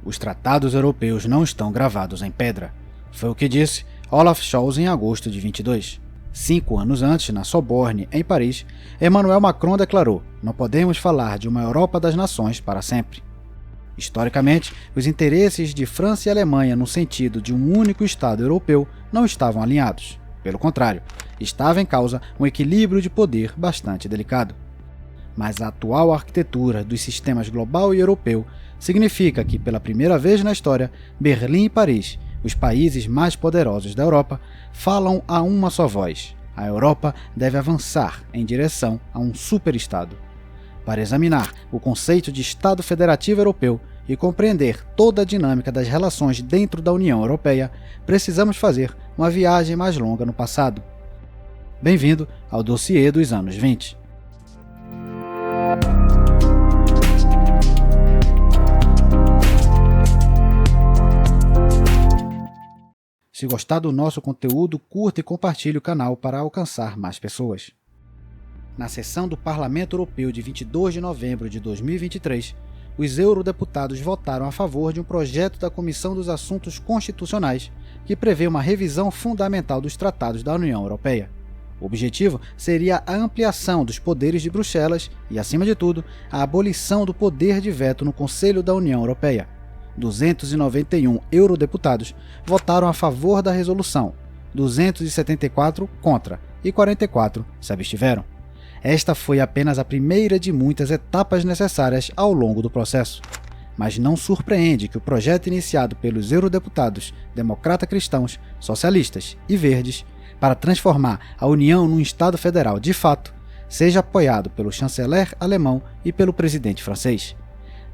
Os tratados europeus não estão gravados em pedra. Foi o que disse Olaf Scholz em agosto de 22. 5 anos antes, na Sorbonne, em Paris, Emmanuel Macron declarou: "Não podemos falar de uma Europa das nações para sempre." Historicamente, os interesses de França e Alemanha no sentido de um único Estado europeu não estavam alinhados. Pelo contrário, estava em causa um equilíbrio de poder bastante delicado. Mas a atual arquitetura dos sistemas global e europeu significa que, pela primeira vez na história, Berlim e Paris, os países mais poderosos da Europa, falam a uma só voz. A Europa deve avançar em direção a um superestado. Para examinar o conceito de Estado Federativo Europeu e compreender toda a dinâmica das relações dentro da União Europeia, precisamos fazer uma viagem mais longa no passado. Bem-vindo ao dossiê dos anos 20. Se gostar do nosso conteúdo, curta e compartilhe o canal para alcançar mais pessoas. Na sessão do Parlamento Europeu de 22 de novembro de 2023, os eurodeputados votaram a favor de um projeto da Comissão dos Assuntos Constitucionais que prevê uma revisão fundamental dos tratados da União Europeia. O objetivo seria a ampliação dos poderes de Bruxelas e, acima de tudo, a abolição do poder de veto no Conselho da União Europeia. 291 eurodeputados votaram a favor da resolução, 274 contra e 44 se abstiveram. Esta foi apenas a primeira de muitas etapas necessárias ao longo do processo. Mas não surpreende que o projeto iniciado pelos eurodeputados democrata-cristãos, socialistas e verdes para transformar a União num Estado federal de fato seja apoiado pelo chanceler alemão e pelo presidente francês.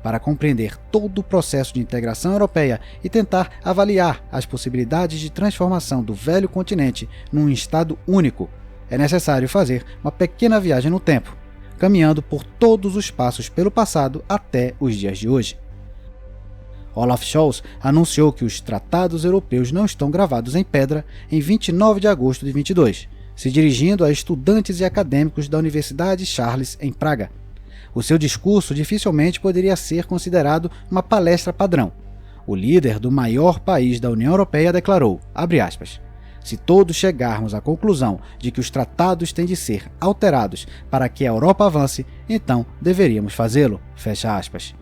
Para compreender todo o processo de integração europeia e tentar avaliar as possibilidades de transformação do velho continente num Estado único, é necessário fazer uma pequena viagem no tempo, caminhando por todos os passos pelo passado até os dias de hoje. Olaf Scholz anunciou que os tratados europeus não estão gravados em pedra em 29 de agosto de 22, se dirigindo a estudantes e acadêmicos da Universidade Charles, em Praga. O seu discurso dificilmente poderia ser considerado uma palestra padrão. O líder do maior país da União Europeia declarou, abre aspas, "Se todos chegarmos à conclusão de que os tratados têm de ser alterados para que a Europa avance, então deveríamos fazê-lo", fecha aspas.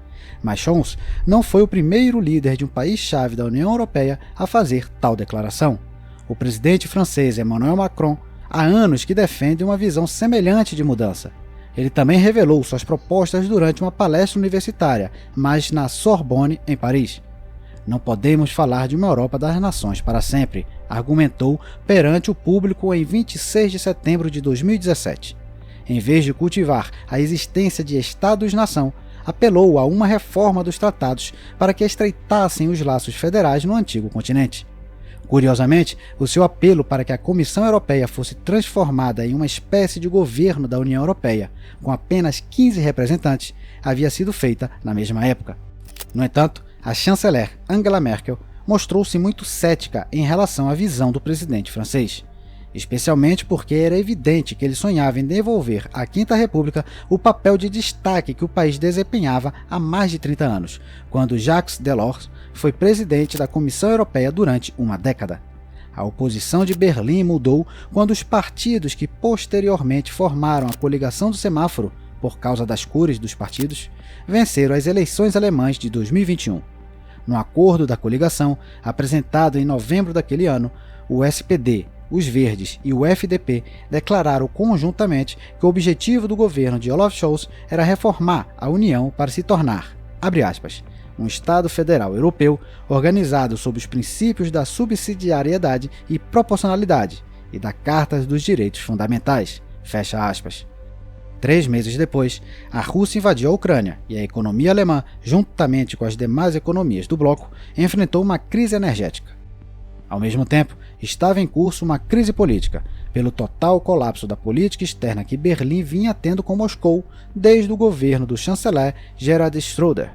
Mas Scholz não foi o primeiro líder de um país-chave da União Europeia a fazer tal declaração. O presidente francês Emmanuel Macron há anos que defende uma visão semelhante de mudança. Ele também revelou suas propostas durante uma palestra universitária, mas na Sorbonne, em Paris. "Não podemos falar de uma Europa das nações para sempre", argumentou perante o público em 26 de setembro de 2017. Em vez de cultivar a existência de Estados-nação, apelou a uma reforma dos tratados para que estreitassem os laços federais no antigo continente. Curiosamente, o seu apelo para que a Comissão Europeia fosse transformada em uma espécie de governo da União Europeia, com apenas 15 representantes, havia sido feita na mesma época. No entanto, a chanceler Angela Merkel mostrou-se muito cética em relação à visão do presidente francês, especialmente porque era evidente que ele sonhava em devolver à Quinta República o papel de destaque que o país desempenhava há mais de 30 anos, quando Jacques Delors foi presidente da Comissão Europeia durante uma década. A oposição de Berlim mudou quando os partidos que posteriormente formaram a coligação do semáforo, por causa das cores dos partidos, venceram as eleições alemãs de 2021. No acordo da coligação, apresentado em novembro daquele ano, o SPD, os Verdes e o FDP declararam conjuntamente que o objetivo do governo de Olaf Scholz era reformar a União para se tornar, abre aspas, um Estado federal europeu organizado sob os princípios da subsidiariedade e proporcionalidade e da Carta dos Direitos Fundamentais, fecha aspas. 3 meses depois, a Rússia invadiu a Ucrânia e a economia alemã, juntamente com as demais economias do bloco, enfrentou uma crise energética. Ao mesmo tempo, estava em curso uma crise política, pelo total colapso da política externa que Berlim vinha tendo com Moscou desde o governo do chanceler Gerhard Schröder.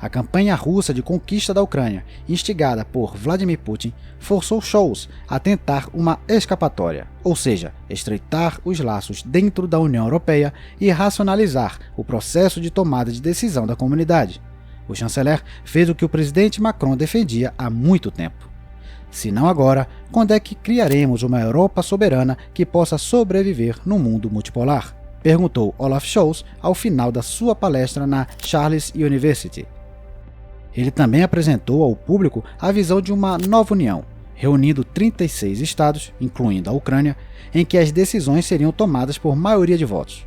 A campanha russa de conquista da Ucrânia, instigada por Vladimir Putin, forçou Scholz a tentar uma escapatória, ou seja, estreitar os laços dentro da União Europeia e racionalizar o processo de tomada de decisão da comunidade. O chanceler fez o que o presidente Macron defendia há muito tempo. Se não agora, quando é que criaremos uma Europa soberana que possa sobreviver no mundo multipolar? Perguntou Olaf Scholz ao final da sua palestra na Charles University. Ele também apresentou ao público a visão de uma nova união, reunindo 36 estados, incluindo a Ucrânia, em que as decisões seriam tomadas por maioria de votos.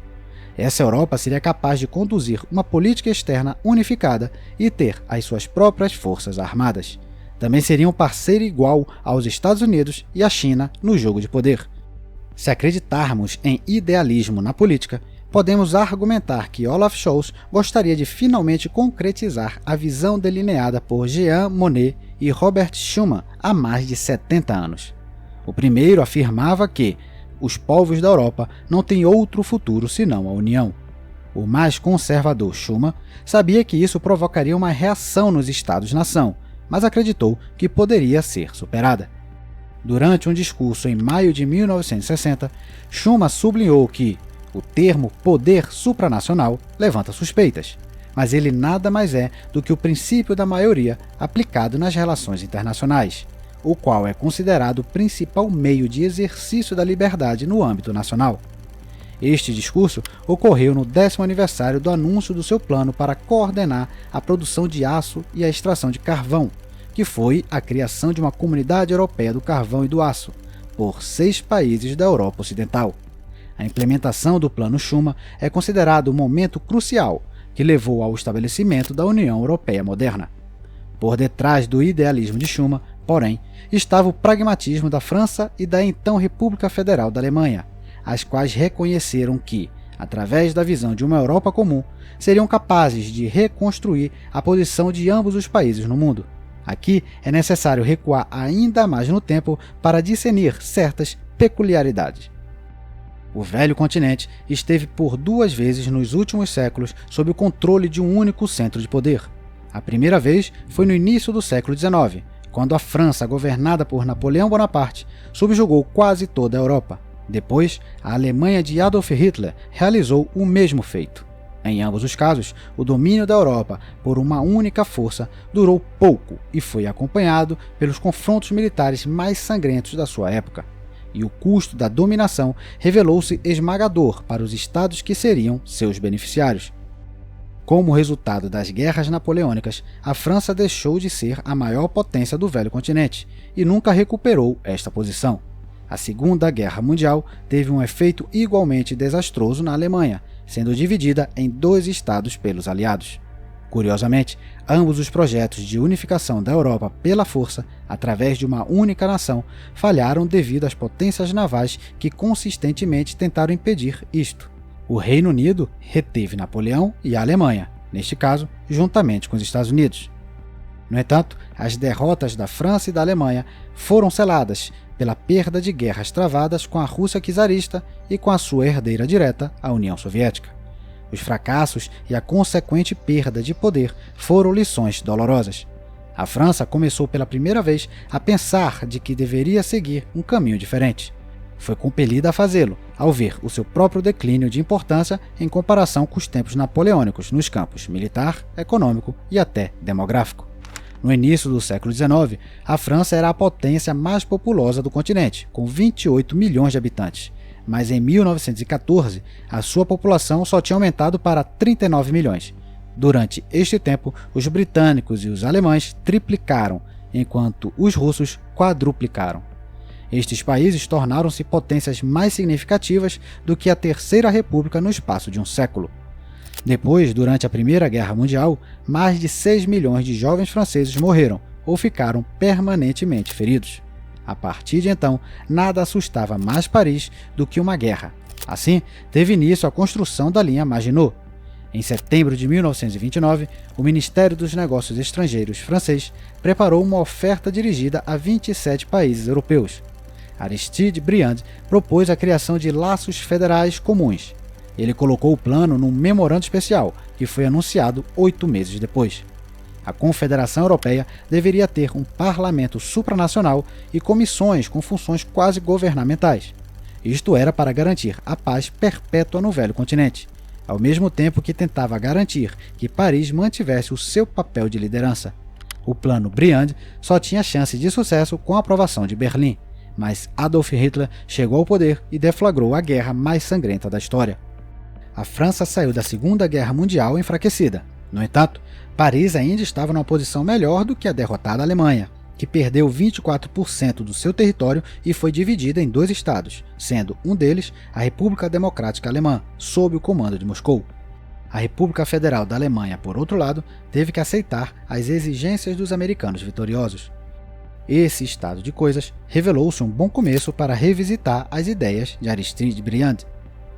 Essa Europa seria capaz de conduzir uma política externa unificada e ter as suas próprias forças armadas. Também seria um parceiro igual aos Estados Unidos e à China no jogo de poder. Se acreditarmos em idealismo na política, podemos argumentar que Olaf Scholz gostaria de finalmente concretizar a visão delineada por Jean Monnet e Robert Schuman há mais de 70 anos. O primeiro afirmava que os povos da Europa não têm outro futuro senão a união. O mais conservador Schuman sabia que isso provocaria uma reação nos Estados-nação, mas acreditou que poderia ser superada. Durante um discurso em maio de 1960, Schuman sublinhou que o termo poder supranacional levanta suspeitas, mas ele nada mais é do que o princípio da maioria aplicado nas relações internacionais, o qual é considerado o principal meio de exercício da liberdade no âmbito nacional. Este discurso ocorreu no 10º aniversário do anúncio do seu plano para coordenar a produção de aço e a extração de carvão, que foi a criação de uma comunidade europeia do carvão e do aço, por 6 países da Europa Ocidental. A implementação do Plano Schuman é considerado um momento crucial que levou ao estabelecimento da União Europeia moderna. Por detrás do idealismo de Schuman, porém, estava o pragmatismo da França e da então República Federal da Alemanha, as quais reconheceram que, através da visão de uma Europa comum, seriam capazes de reconstruir a posição de ambos os países no mundo. Aqui é necessário recuar ainda mais no tempo para discernir certas peculiaridades. O velho continente esteve por 2 vezes nos últimos séculos sob o controle de um único centro de poder. A primeira vez foi no início do século XIX, quando a França, governada por Napoleão Bonaparte, subjugou quase toda a Europa. Depois, a Alemanha de Adolf Hitler realizou o mesmo feito. Em ambos os casos, o domínio da Europa por uma única força durou pouco e foi acompanhado pelos confrontos militares mais sangrentos da sua época. E o custo da dominação revelou-se esmagador para os estados que seriam seus beneficiários. Como resultado das guerras napoleônicas, a França deixou de ser a maior potência do velho continente e nunca recuperou esta posição. A Segunda Guerra Mundial teve um efeito igualmente desastroso na Alemanha, sendo dividida em 2 estados pelos aliados. Curiosamente, ambos os projetos de unificação da Europa pela força, através de uma única nação, falharam devido às potências navais que consistentemente tentaram impedir isto. O Reino Unido reteve Napoleão e a Alemanha, neste caso, juntamente com os Estados Unidos. No entanto, as derrotas da França e da Alemanha foram seladas pela perda de guerras travadas com a Rússia czarista e com a sua herdeira direta, a União Soviética. Os fracassos e a consequente perda de poder foram lições dolorosas. A França começou pela primeira vez a pensar de que deveria seguir um caminho diferente. Foi compelida a fazê-lo, ao ver o seu próprio declínio de importância em comparação com os tempos napoleônicos nos campos militar, econômico e até demográfico. No início do século XIX, a França era a potência mais populosa do continente, com 28 milhões de habitantes, mas em 1914 a sua população só tinha aumentado para 39 milhões. Durante este tempo, os britânicos e os alemães triplicaram, enquanto os russos quadruplicaram. Estes países tornaram-se potências mais significativas do que a Terceira República no espaço de um século. Depois, durante a Primeira Guerra Mundial, mais de 6 milhões de jovens franceses morreram ou ficaram permanentemente feridos. A partir de então, nada assustava mais Paris do que uma guerra. Assim, teve início a construção da linha Maginot. Em setembro de 1929, o Ministério dos Negócios Estrangeiros francês preparou uma oferta dirigida a 27 países europeus. Aristide Briand propôs a criação de laços federais comuns. Ele colocou o plano num memorando especial, que foi anunciado 8 meses depois. A Confederação Europeia deveria ter um parlamento supranacional e comissões com funções quase governamentais. Isto era para garantir a paz perpétua no velho continente. ao mesmo tempo que tentava garantir que Paris mantivesse o seu papel de liderança. O plano Briand só tinha chance de sucesso com a aprovação de Berlim, mas Adolf Hitler chegou ao poder e deflagrou a guerra mais sangrenta da história. A França saiu da Segunda Guerra Mundial enfraquecida. No entanto, Paris ainda estava numa posição melhor do que a derrotada Alemanha, que perdeu 24% do seu território e foi dividida em 2 estados, sendo um deles a República Democrática Alemã, sob o comando de Moscou. A República Federal da Alemanha, por outro lado, teve que aceitar as exigências dos americanos vitoriosos. Esse estado de coisas revelou-se um bom começo para revisitar as ideias de Aristide Briand.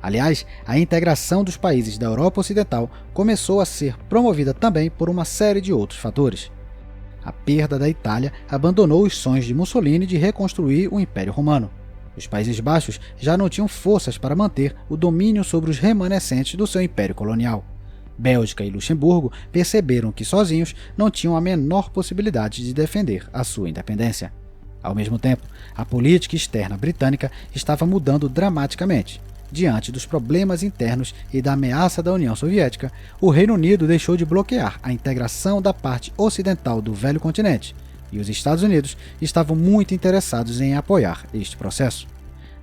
Aliás, a integração dos países da Europa Ocidental começou a ser promovida também por uma série de outros fatores. A perda da Itália abandonou os sonhos de Mussolini de reconstruir o Império Romano. Os Países Baixos já não tinham forças para manter o domínio sobre os remanescentes do seu império colonial. Bélgica e Luxemburgo perceberam que sozinhos não tinham a menor possibilidade de defender a sua independência. Ao mesmo tempo, a política externa britânica estava mudando dramaticamente. Diante dos problemas internos e da ameaça da União Soviética, o Reino Unido deixou de bloquear a integração da parte ocidental do velho continente, e os Estados Unidos estavam muito interessados em apoiar este processo.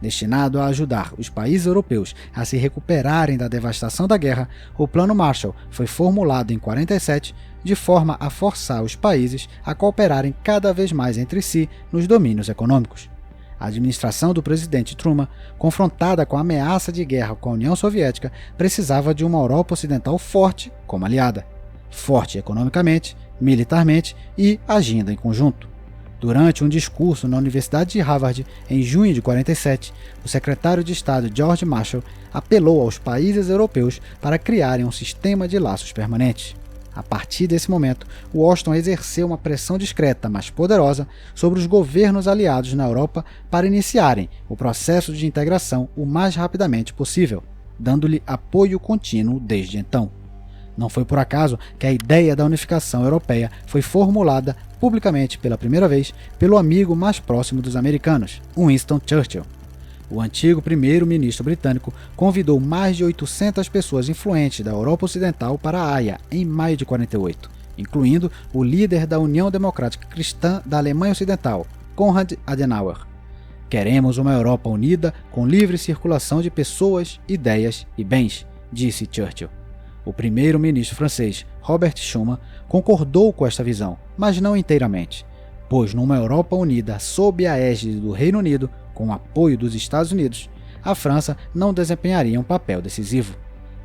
Destinado a ajudar os países europeus a se recuperarem da devastação da guerra, o Plano Marshall foi formulado em 1947 de forma a forçar os países a cooperarem cada vez mais entre si nos domínios econômicos. A administração do presidente Truman, confrontada com a ameaça de guerra com a União Soviética, precisava de uma Europa Ocidental forte como aliada, forte economicamente, militarmente e agindo em conjunto. Durante um discurso na Universidade de Harvard, em junho de 1947, o secretário de Estado George Marshall apelou aos países europeus para criarem um sistema de laços permanentes. A partir desse momento, Washington exerceu uma pressão discreta, mas poderosa, sobre os governos aliados na Europa para iniciarem o processo de integração o mais rapidamente possível, dando-lhe apoio contínuo desde então. Não foi por acaso que a ideia da unificação europeia foi formulada publicamente pela primeira vez pelo amigo mais próximo dos americanos, Winston Churchill. O antigo primeiro-ministro britânico convidou mais de 800 pessoas influentes da Europa Ocidental para a Haia em maio de 1948, incluindo o líder da União Democrática Cristã da Alemanha Ocidental, Konrad Adenauer. Queremos uma Europa unida com livre circulação de pessoas, ideias e bens, disse Churchill. O primeiro-ministro francês, Robert Schuman, concordou com esta visão, mas não inteiramente, pois numa Europa unida sob a égide do Reino Unido, com o apoio dos Estados Unidos, a França não desempenharia um papel decisivo.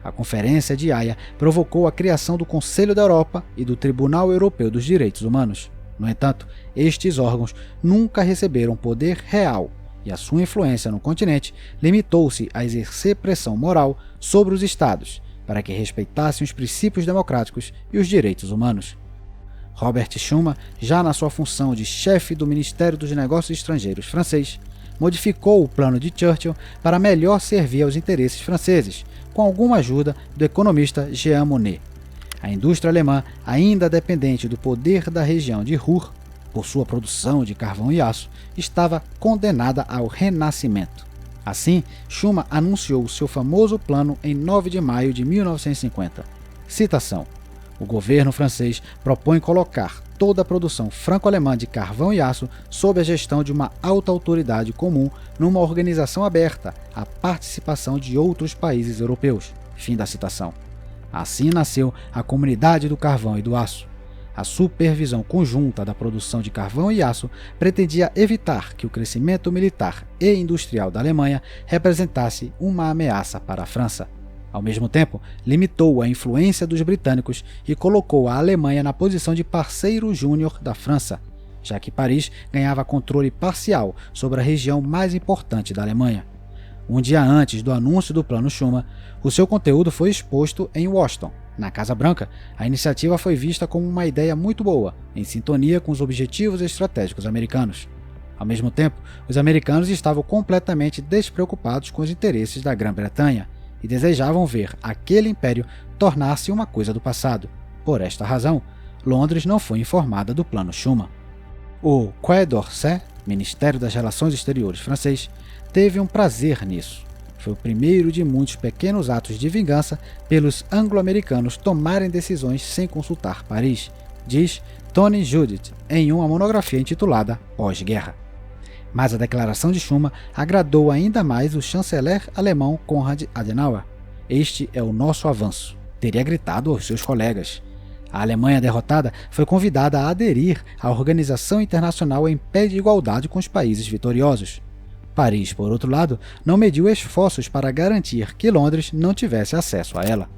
A Conferência de Haia provocou a criação do Conselho da Europa e do Tribunal Europeu dos Direitos Humanos. No entanto, estes órgãos nunca receberam poder real e a sua influência no continente limitou-se a exercer pressão moral sobre os Estados para que respeitassem os princípios democráticos e os direitos humanos. Robert Schuman, já na sua função de chefe do Ministério dos Negócios Estrangeiros francês, modificou o plano de Churchill para melhor servir aos interesses franceses, com alguma ajuda do economista Jean Monnet. A indústria alemã, ainda dependente do poder da região de Ruhr, por sua produção de carvão e aço, estava condenada ao renascimento. Assim, Schuman anunciou seu famoso plano em 9 de maio de 1950. Citação: o governo francês propõe colocar toda a produção franco-alemã de carvão e aço sob a gestão de uma alta autoridade comum numa organização aberta à participação de outros países europeus. Fim da citação. Assim nasceu a Comunidade do Carvão e do Aço. A supervisão conjunta da produção de carvão e aço pretendia evitar que o crescimento militar e industrial da Alemanha representasse uma ameaça para a França. Ao mesmo tempo, limitou a influência dos britânicos e colocou a Alemanha na posição de parceiro júnior da França, já que Paris ganhava controle parcial sobre a região mais importante da Alemanha. Um dia antes do anúncio do Plano Schuman, o seu conteúdo foi exposto em Washington. Na Casa Branca, a iniciativa foi vista como uma ideia muito boa, em sintonia com os objetivos estratégicos americanos. Ao mesmo tempo, os americanos estavam completamente despreocupados com os interesses da Grã-Bretanha e desejavam ver aquele império tornar-se uma coisa do passado. Por esta razão, Londres não foi informada do Plano Schuman. O Quai d'Orsay, Ministério das Relações Exteriores francês, teve um prazer nisso. Foi o primeiro de muitos pequenos atos de vingança pelos anglo-americanos tomarem decisões sem consultar Paris, diz Tony Judith em uma monografia intitulada Pós-Guerra. Mas a declaração de Schuman agradou ainda mais o chanceler alemão Konrad Adenauer. "Este é o nosso avanço", teria gritado aos seus colegas. A Alemanha derrotada foi convidada a aderir à Organização Internacional em pé de igualdade com os países vitoriosos. Paris, por outro lado, não mediu esforços para garantir que Londres não tivesse acesso a ela.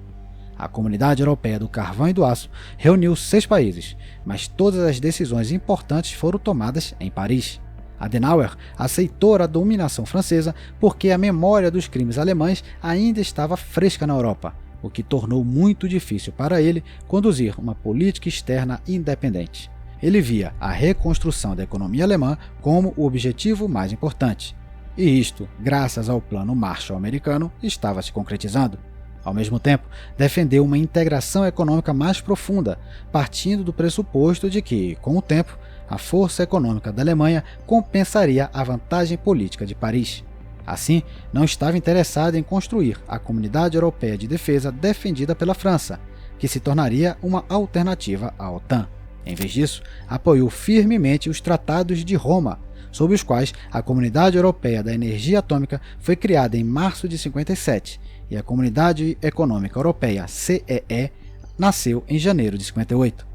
A Comunidade Europeia do Carvão e do Aço reuniu 6 países, mas todas as decisões importantes foram tomadas em Paris. Adenauer aceitou a dominação francesa porque a memória dos crimes alemães ainda estava fresca na Europa, o que tornou muito difícil para ele conduzir uma política externa independente. Ele via a reconstrução da economia alemã como o objetivo mais importante. E isto, graças ao Plano Marshall americano, estava se concretizando. Ao mesmo tempo, defendeu uma integração econômica mais profunda, partindo do pressuposto de que, com o tempo, a força econômica da Alemanha compensaria a vantagem política de Paris. Assim, não estava interessado em construir a Comunidade Europeia de Defesa defendida pela França, que se tornaria uma alternativa à OTAN. Em vez disso, apoiou firmemente os Tratados de Roma, sob os quais a Comunidade Europeia da Energia Atômica foi criada em março de 57 e a Comunidade Econômica Europeia, CEE, nasceu em janeiro de 58.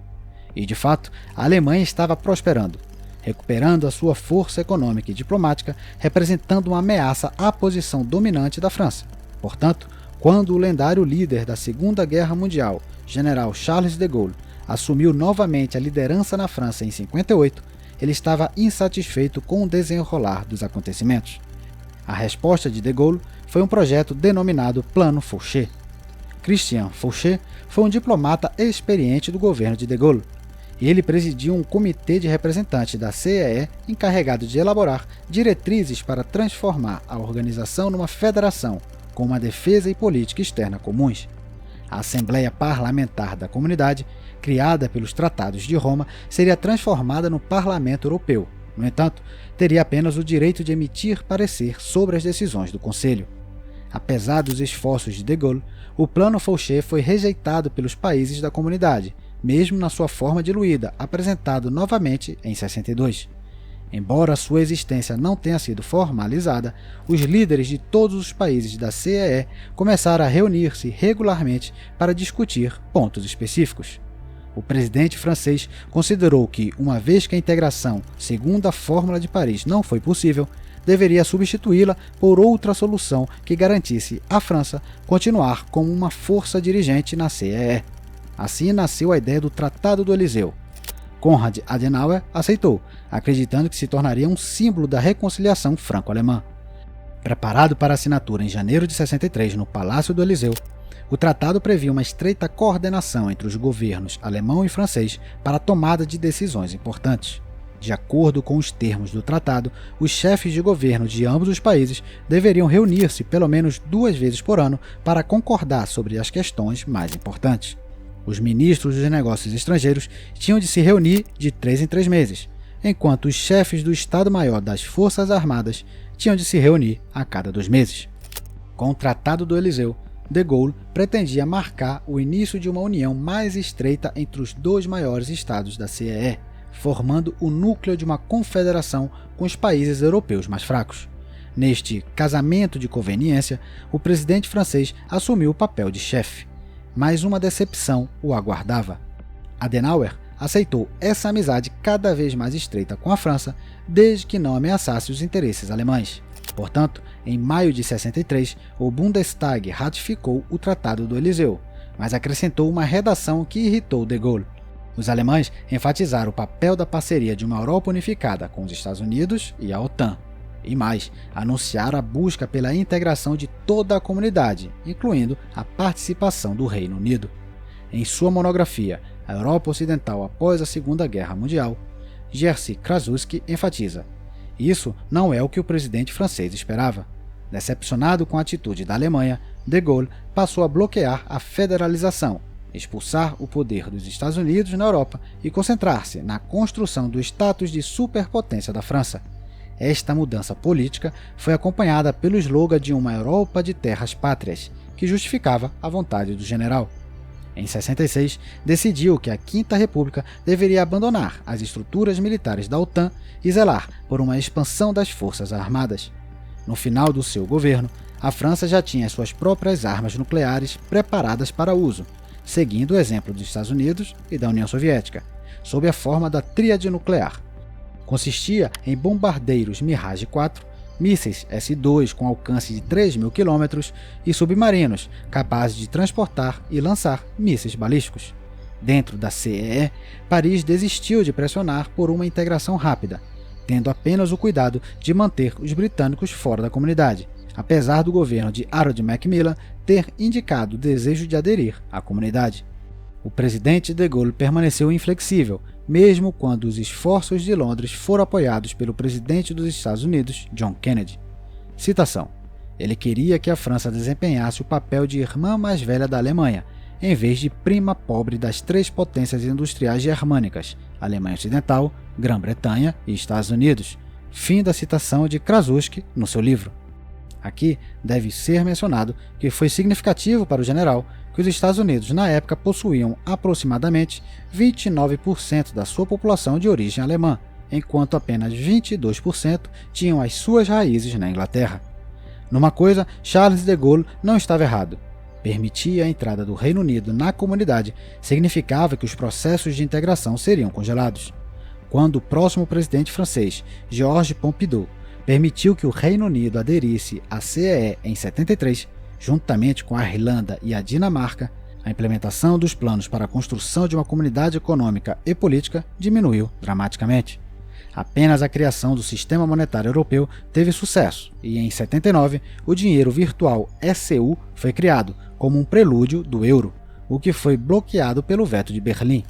E, de fato, a Alemanha estava prosperando, recuperando a sua força econômica e diplomática, representando uma ameaça à posição dominante da França. Portanto, quando o lendário líder da Segunda Guerra Mundial, General Charles de Gaulle, assumiu novamente a liderança na França em 58, ele estava insatisfeito com o desenrolar dos acontecimentos. A resposta de Gaulle foi um projeto denominado Plano Fouché. Christian Fouché foi um diplomata experiente do governo de Gaulle, e ele presidiu um comitê de representantes da CEE encarregado de elaborar diretrizes para transformar a organização numa federação com uma defesa e política externa comuns. A Assembleia Parlamentar da Comunidade, criada pelos Tratados de Roma, seria transformada no Parlamento Europeu. No entanto, teria apenas o direito de emitir parecer sobre as decisões do Conselho. Apesar dos esforços de Gaulle, o Plano Fouché foi rejeitado pelos países da Comunidade, mesmo na sua forma diluída, apresentado novamente em 62. Embora sua existência não tenha sido formalizada, os líderes de todos os países da CEE começaram a reunir-se regularmente para discutir pontos específicos. O presidente francês considerou que, uma vez que a integração segundo a Fórmula de Paris não foi possível, deveria substituí-la por outra solução que garantisse à França continuar como uma força dirigente na CEE. Assim nasceu a ideia do Tratado do Eliseu. Konrad Adenauer aceitou, acreditando que se tornaria um símbolo da reconciliação franco-alemã. Preparado para assinatura em janeiro de 63 no Palácio do Eliseu, o tratado previa uma estreita coordenação entre os governos alemão e francês para a tomada de decisões importantes. De acordo com os termos do tratado, os chefes de governo de ambos os países deveriam reunir-se pelo menos 2 vezes por ano para concordar sobre as questões mais importantes. Os ministros dos negócios estrangeiros tinham de se reunir de 3 em 3 meses, enquanto os chefes do Estado-Maior das Forças Armadas tinham de se reunir a cada 2 meses. Com o Tratado do Eliseu, de Gaulle pretendia marcar o início de uma união mais estreita entre os 2 maiores estados da CEE, formando o núcleo de uma confederação com os países europeus mais fracos. Neste casamento de conveniência, o presidente francês assumiu o papel de chefe. Mas uma decepção o aguardava. Adenauer aceitou essa amizade cada vez mais estreita com a França, desde que não ameaçasse os interesses alemães. Portanto, em maio de 63, o Bundestag ratificou o Tratado do Eliseu, mas acrescentou uma redação que irritou de Gaulle. Os alemães enfatizaram o papel da parceria de uma Europa unificada com os Estados Unidos e a OTAN. E mais, anunciaram a busca pela integração de toda a comunidade, incluindo a participação do Reino Unido. Em sua monografia A Europa Ocidental após a Segunda Guerra Mundial, Jerzy Krasuski enfatiza: isso não é o que o presidente francês esperava. Decepcionado com a atitude da Alemanha, de Gaulle passou a bloquear a federalização, expulsar o poder dos Estados Unidos na Europa e concentrar-se na construção do status de superpotência da França. Esta mudança política foi acompanhada pelo slogan de uma Europa de terras pátrias, que justificava a vontade do general. Em 66, decidiu que a Quinta República deveria abandonar as estruturas militares da OTAN e zelar por uma expansão das forças armadas. No final do seu governo, a França já tinha suas próprias armas nucleares preparadas para uso, seguindo o exemplo dos Estados Unidos e da União Soviética, sob a forma da tríade nuclear. Consistia em bombardeiros Mirage 4, mísseis S-2 com alcance de 3.000 km e submarinos capazes de transportar e lançar mísseis balísticos. Dentro da CEE, Paris desistiu de pressionar por uma integração rápida, tendo apenas o cuidado de manter os britânicos fora da comunidade, apesar do governo de Harold Macmillan ter indicado o desejo de aderir à comunidade. O presidente de Gaulle permaneceu inflexível, mesmo quando os esforços de Londres foram apoiados pelo presidente dos Estados Unidos, John Kennedy. Citação: ele queria que a França desempenhasse o papel de irmã mais velha da Alemanha, em vez de prima pobre das três potências industriais germânicas, Alemanha Ocidental, Grã-Bretanha e Estados Unidos. Fim da citação de Krasuski no seu livro. Aqui deve ser mencionado que foi significativo para o general que os Estados Unidos na época possuíam aproximadamente 29% da sua população de origem alemã, enquanto apenas 22% tinham as suas raízes na Inglaterra. Numa coisa, Charles de Gaulle não estava errado. Permitir a entrada do Reino Unido na comunidade significava que os processos de integração seriam congelados. Quando o próximo presidente francês, Georges Pompidou, permitiu que o Reino Unido aderisse à CEE em 73, juntamente com a Irlanda e a Dinamarca, a implementação dos planos para a construção de uma comunidade econômica e política diminuiu dramaticamente. Apenas a criação do Sistema Monetário Europeu teve sucesso e, em 79, o dinheiro virtual ECU foi criado como um prelúdio do euro, o que foi bloqueado pelo veto de Berlim.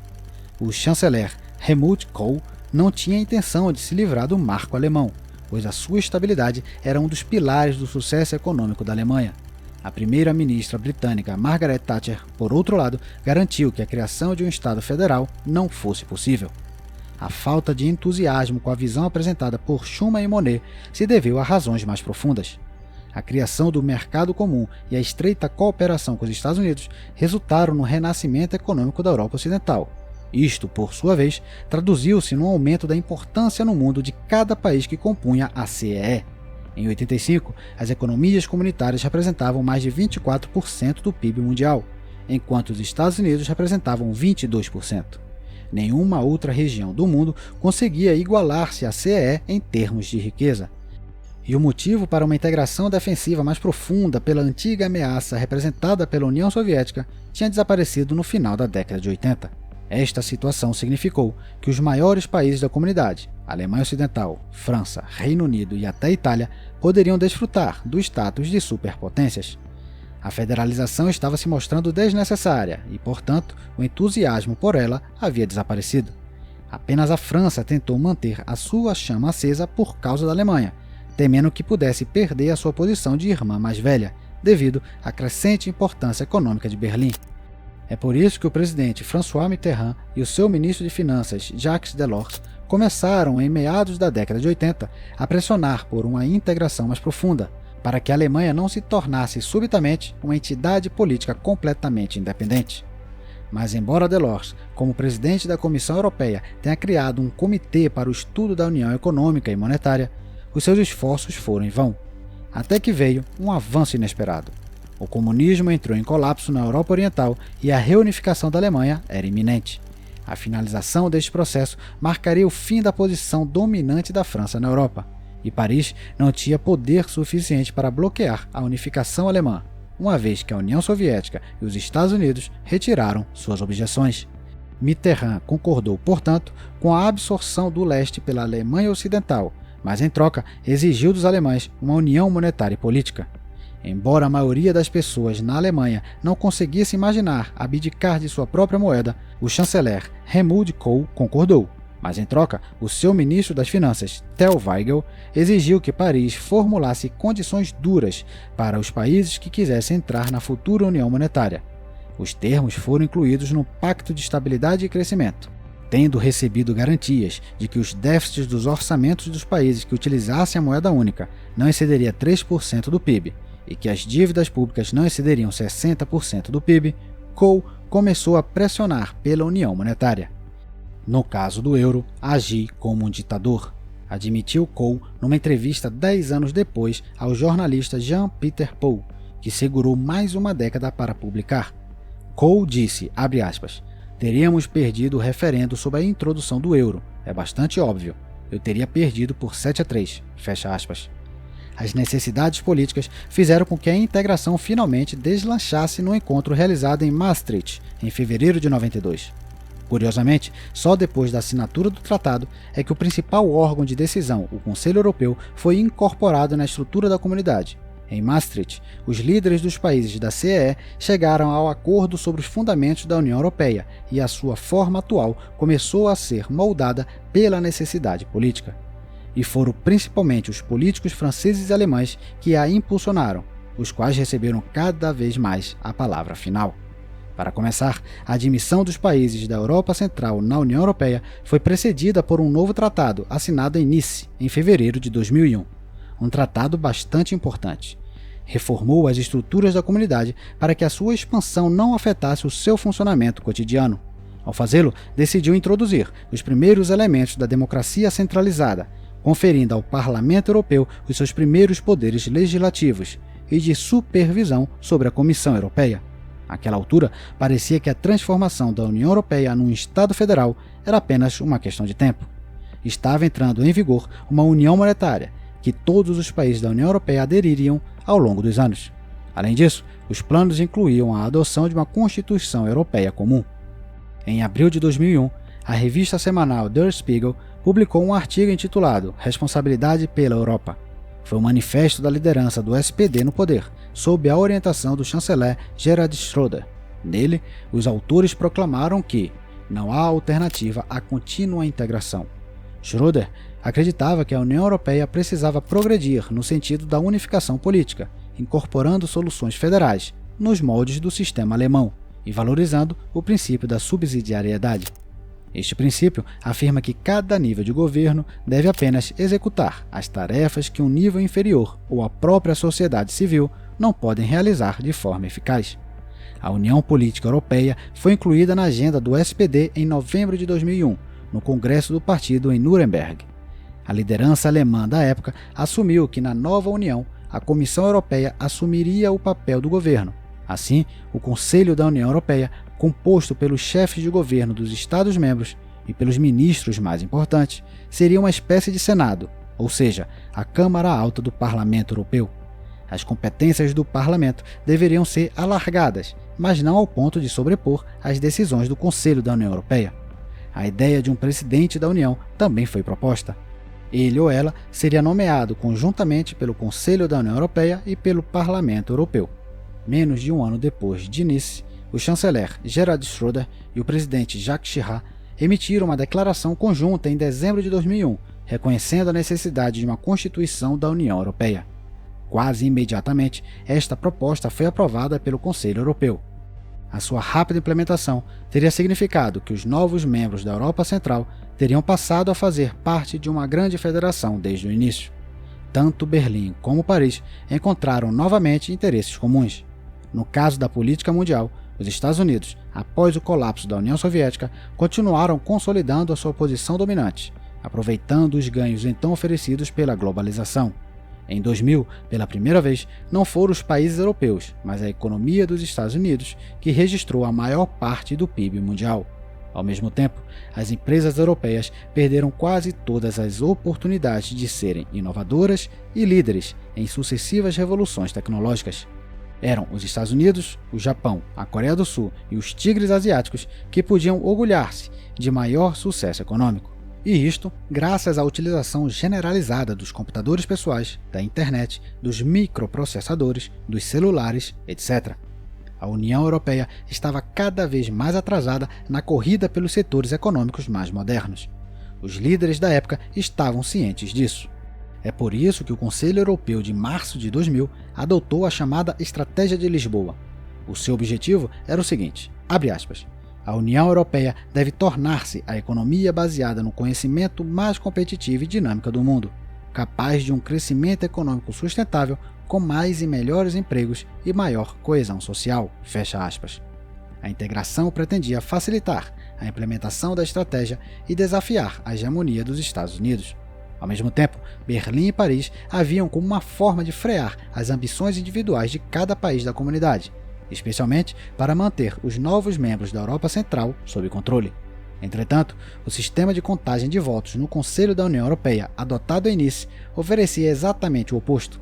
O chanceler Helmut Kohl não tinha intenção de se livrar do marco alemão, pois a sua estabilidade era um dos pilares do sucesso econômico da Alemanha. A primeira-ministra britânica Margaret Thatcher, por outro lado, garantiu que a criação de um Estado federal não fosse possível. A falta de entusiasmo com a visão apresentada por Schuman e Monnet se deveu a razões mais profundas. A criação do mercado comum e a estreita cooperação com os Estados Unidos resultaram no renascimento econômico da Europa Ocidental. Isto, por sua vez, traduziu-se no aumento da importância no mundo de cada país que compunha a CEE. Em 85, as economias comunitárias representavam mais de 24% do PIB mundial, enquanto os Estados Unidos representavam 22%. Nenhuma outra região do mundo conseguia igualar-se à CEE em termos de riqueza. E o motivo para uma integração defensiva mais profunda pela antiga ameaça representada pela União Soviética tinha desaparecido no final da década de 80. Esta situação significou que os maiores países da comunidade, Alemanha Ocidental, França, Reino Unido e até Itália, poderiam desfrutar do status de superpotências. A federalização estava se mostrando desnecessária e, portanto, o entusiasmo por ela havia desaparecido. Apenas a França tentou manter a sua chama acesa por causa da Alemanha, temendo que pudesse perder a sua posição de irmã mais velha, devido à crescente importância econômica de Berlim. É por isso que o presidente François Mitterrand e o seu ministro de Finanças, Jacques Delors, começaram, em meados da década de 80, a pressionar por uma integração mais profunda, para que a Alemanha não se tornasse subitamente uma entidade política completamente independente. Mas embora Delors, como presidente da Comissão Europeia, tenha criado um comitê para o estudo da União Econômica e Monetária, os seus esforços foram em vão, até que veio um avanço inesperado. O comunismo entrou em colapso na Europa Oriental e a reunificação da Alemanha era iminente. A finalização deste processo marcaria o fim da posição dominante da França na Europa, e Paris não tinha poder suficiente para bloquear a unificação alemã, uma vez que a União Soviética e os Estados Unidos retiraram suas objeções. Mitterrand concordou, portanto, com a absorção do leste pela Alemanha Ocidental, mas em troca exigiu dos alemães uma união monetária e política. Embora a maioria das pessoas na Alemanha não conseguisse imaginar abdicar de sua própria moeda, o chanceler Helmut Kohl concordou, mas em troca, o seu ministro das Finanças, Theo Weigel, exigiu que Paris formulasse condições duras para os países que quisessem entrar na futura União Monetária. Os termos foram incluídos no Pacto de Estabilidade e Crescimento. tendo recebido garantias de que os déficits dos orçamentos dos países que utilizassem a moeda única não excederia 3% do PIB e que as dívidas públicas não excederiam 60% do PIB, Cole começou a pressionar pela União Monetária. No caso do euro, agi como um ditador, admitiu Cole numa entrevista 10 anos depois ao jornalista Jean-Pierre Paul, que segurou mais uma década para publicar. Cole disse, abre aspas, teríamos perdido o referendo sobre a introdução do euro, é bastante óbvio, eu teria perdido por 7-3, fecha aspas. As necessidades políticas fizeram com que a integração finalmente deslanchasse no encontro realizado em Maastricht, em fevereiro de 92. Curiosamente, só depois da assinatura do tratado é que o principal órgão de decisão, o Conselho Europeu, foi incorporado na estrutura da comunidade. Em Maastricht, os líderes dos países da CEE chegaram ao acordo sobre os fundamentos da União Europeia e a sua forma atual começou a ser moldada pela necessidade política. E foram principalmente os políticos franceses e alemães que a impulsionaram, os quais receberam cada vez mais a palavra final. Para começar, a admissão dos países da Europa Central na União Europeia foi precedida por um novo tratado assinado em Nice, em fevereiro de 2001. Um tratado bastante importante. Reformou as estruturas da comunidade para que a sua expansão não afetasse o seu funcionamento cotidiano. Ao fazê-lo, decidiu introduzir os primeiros elementos da democracia centralizada, conferindo ao Parlamento Europeu os seus primeiros poderes legislativos e de supervisão sobre a Comissão Europeia. Àquela altura, parecia que a transformação da União Europeia num Estado federal era apenas uma questão de tempo. Estava entrando em vigor uma união monetária, que todos os países da União Europeia adeririam ao longo dos anos. Além disso, os planos incluíam a adoção de uma Constituição Europeia comum. Em abril de 2001, a revista semanal Der Spiegel publicou um artigo intitulado Responsabilidade pela Europa. Foi um manifesto da liderança do SPD no poder, sob a orientação do chanceler Gerhard Schröder. Nele, os autores proclamaram que não há alternativa à contínua integração. Schröder acreditava que a União Europeia precisava progredir no sentido da unificação política, incorporando soluções federais, nos moldes do sistema alemão, e valorizando o princípio da subsidiariedade. Este princípio afirma que cada nível de governo deve apenas executar as tarefas que um nível inferior ou a própria sociedade civil não podem realizar de forma eficaz. A União Política Europeia foi incluída na agenda do SPD em novembro de 2001, no Congresso do Partido em Nuremberg. A liderança alemã da época assumiu que na nova União, a Comissão Europeia assumiria o papel do governo. Assim, o Conselho da União Europeia, composto pelos chefes de governo dos Estados-membros e pelos ministros mais importantes, seria uma espécie de Senado, ou seja, a Câmara Alta do Parlamento Europeu. As competências do Parlamento deveriam ser alargadas, mas não ao ponto de sobrepor as decisões do Conselho da União Europeia. A ideia de um presidente da União também foi proposta. Ele ou ela seria nomeado conjuntamente pelo Conselho da União Europeia e pelo Parlamento Europeu. Menos de um ano depois de Nice, o chanceler Gerhard Schröder e o presidente Jacques Chirac emitiram uma declaração conjunta em dezembro de 2001, reconhecendo a necessidade de uma Constituição da União Europeia. Quase imediatamente, esta proposta foi aprovada pelo Conselho Europeu. A sua rápida implementação teria significado que os novos membros da Europa Central teriam passado a fazer parte de uma grande federação desde o início. Tanto Berlim como Paris encontraram novamente interesses comuns. No caso da política mundial, os Estados Unidos, após o colapso da União Soviética, continuaram consolidando a sua posição dominante, aproveitando os ganhos então oferecidos pela globalização. Em 2000, pela primeira vez, não foram os países europeus, mas a economia dos Estados Unidos que registrou a maior parte do PIB mundial. Ao mesmo tempo, as empresas europeias perderam quase todas as oportunidades de serem inovadoras e líderes em sucessivas revoluções tecnológicas. Eram os Estados Unidos, o Japão, a Coreia do Sul e os tigres asiáticos que podiam orgulhar-se de maior sucesso econômico. E isto graças à utilização generalizada dos computadores pessoais, da internet, dos microprocessadores, dos celulares, etc. A União Europeia estava cada vez mais atrasada na corrida pelos setores econômicos mais modernos. Os líderes da época estavam cientes disso. É por isso que o Conselho Europeu de março de 2000 adotou a chamada Estratégia de Lisboa. O seu objetivo era o seguinte, abre aspas, A União Europeia deve tornar-se a economia baseada no conhecimento mais competitiva e dinâmica do mundo, capaz de um crescimento econômico sustentável com mais e melhores empregos e maior coesão social. Fecha aspas. A integração pretendia facilitar a implementação da estratégia e desafiar a hegemonia dos Estados Unidos. Ao mesmo tempo, Berlim e Paris haviam como uma forma de frear as ambições individuais de cada país da comunidade, especialmente para manter os novos membros da Europa Central sob controle. Entretanto, o sistema de contagem de votos no Conselho da União Europeia adotado em Nice oferecia exatamente o oposto.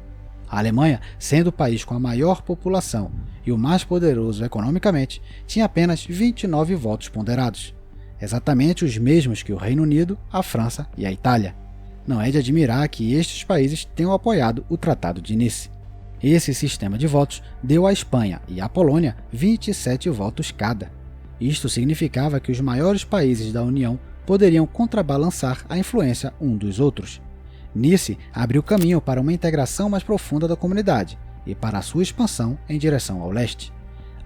A Alemanha, sendo o país com a maior população e o mais poderoso economicamente, tinha apenas 29 votos ponderados, exatamente os mesmos que o Reino Unido, a França e a Itália. Não é de admirar que estes países tenham apoiado o Tratado de Nice. Esse sistema de votos deu à Espanha e à Polônia 27 votos cada. Isto significava que os maiores países da União poderiam contrabalançar a influência um dos outros. Nice abriu caminho para uma integração mais profunda da comunidade e para a sua expansão em direção ao leste.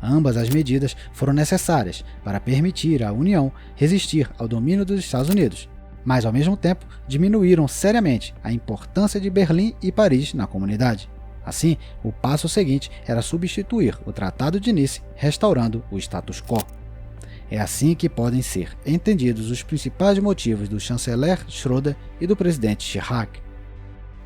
Ambas as medidas foram necessárias para permitir à União resistir ao domínio dos Estados Unidos, mas ao mesmo tempo diminuíram seriamente a importância de Berlim e Paris na comunidade. Assim, o passo seguinte era substituir o Tratado de Nice, restaurando o status quo. É assim que podem ser entendidos os principais motivos do chanceler Schröder e do presidente Chirac.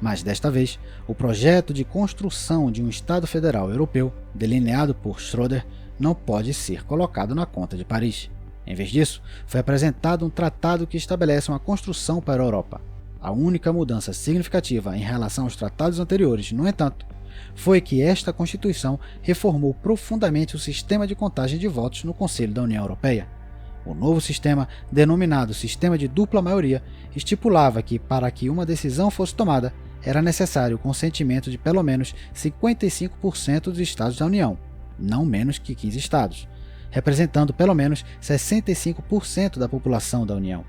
Mas desta vez, o projeto de construção de um Estado federal europeu, delineado por Schröder, não pode ser colocado na conta de Paris. Em vez disso, foi apresentado um tratado que estabelece uma construção para a Europa. A única mudança significativa em relação aos tratados anteriores, no entanto, foi que esta Constituição reformou profundamente o sistema de contagem de votos no Conselho da União Europeia. O novo sistema, denominado Sistema de Dupla Maioria, estipulava que, para que uma decisão fosse tomada, era necessário o consentimento de pelo menos 55% dos Estados da União, não menos que 15 Estados, representando pelo menos 65% da população da União.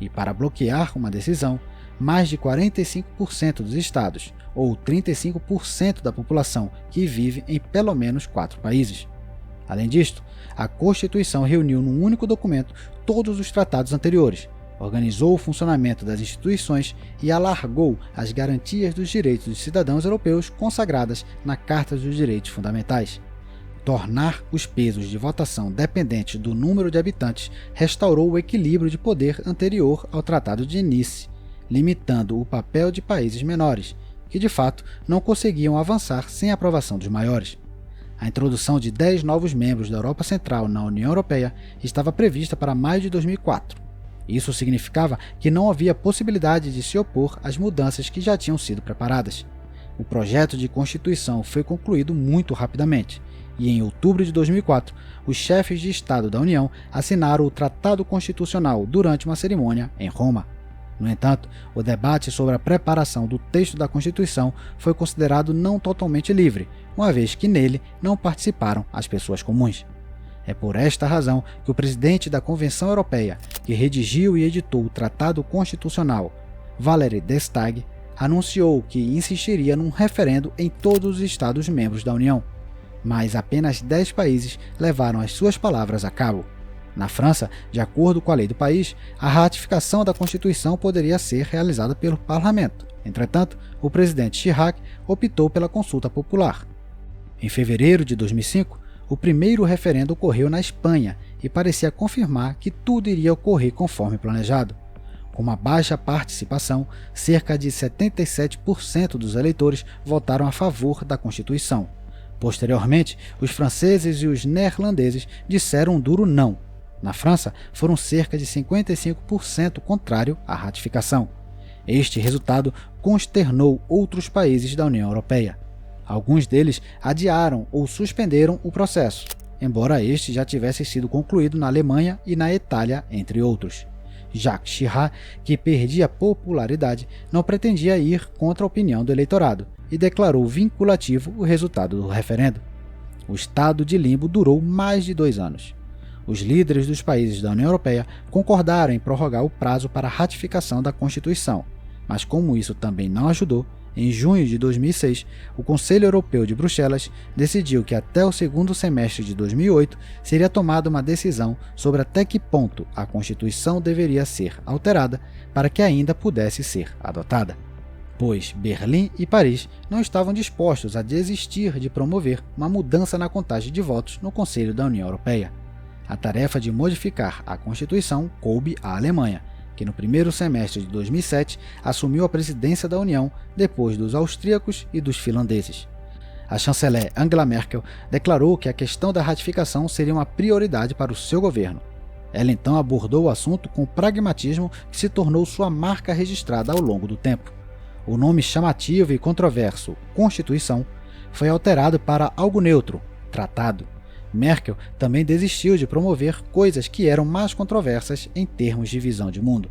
E para bloquear uma decisão, mais de 45% dos estados, ou 35% da população que vive em pelo menos 4 países. Além disto, a Constituição reuniu num único documento todos os tratados anteriores, organizou o funcionamento das instituições e alargou as garantias dos direitos dos cidadãos europeus consagradas na Carta dos Direitos Fundamentais. Tornar os pesos de votação dependentes do número de habitantes restaurou o equilíbrio de poder anterior ao Tratado de Nice, limitando o papel de países menores, que de fato não conseguiam avançar sem a aprovação dos maiores. A introdução de 10 novos membros da Europa Central na União Europeia estava prevista para maio de 2004. Isso significava que não havia possibilidade de se opor às mudanças que já tinham sido preparadas. O projeto de Constituição foi concluído muito rapidamente, e em outubro de 2004, os chefes de Estado da União assinaram o Tratado Constitucional durante uma cerimônia em Roma. No entanto, o debate sobre a preparação do texto da Constituição foi considerado não totalmente livre, uma vez que nele não participaram as pessoas comuns. É por esta razão que o presidente da Convenção Europeia, que redigiu e editou o Tratado Constitucional, Valéry Destag, anunciou que insistiria num referendo em todos os Estados-membros da União, mas apenas 10 países levaram as suas palavras a cabo. Na França, de acordo com a lei do país, a ratificação da Constituição poderia ser realizada pelo parlamento. Entretanto, o presidente Chirac optou pela consulta popular. Em fevereiro de 2005, o primeiro referendo ocorreu na Espanha e parecia confirmar que tudo iria ocorrer conforme planejado. Com uma baixa participação, cerca de 77% dos eleitores votaram a favor da Constituição. Posteriormente, os franceses e os neerlandeses disseram um duro não. Na França, foram cerca de 55% contrário à ratificação. Este resultado consternou outros países da União Europeia. Alguns deles adiaram ou suspenderam o processo, embora este já tivesse sido concluído na Alemanha e na Itália, entre outros. Jacques Chirac, que perdia popularidade, não pretendia ir contra a opinião do eleitorado e declarou vinculativo o resultado do referendo. O estado de limbo durou mais de 2 anos. Os líderes dos países da União Europeia concordaram em prorrogar o prazo para a ratificação da Constituição, mas como isso também não ajudou, Em junho de 2006, o Conselho Europeu de Bruxelas decidiu que até o segundo semestre de 2008 seria tomada uma decisão sobre até que ponto a Constituição deveria ser alterada para que ainda pudesse ser adotada, pois Berlim e Paris não estavam dispostos a desistir de promover uma mudança na contagem de votos no Conselho da União Europeia. A tarefa de modificar a Constituição coube à Alemanha, que no primeiro semestre de 2007 assumiu a presidência da União depois dos austríacos e dos finlandeses. A chanceler Angela Merkel declarou que a questão da ratificação seria uma prioridade para o seu governo. Ela então abordou o assunto com pragmatismo que se tornou sua marca registrada ao longo do tempo. O nome chamativo e controverso, Constituição, foi alterado para algo neutro, Tratado. Merkel também desistiu de promover coisas que eram mais controversas em termos de visão de mundo.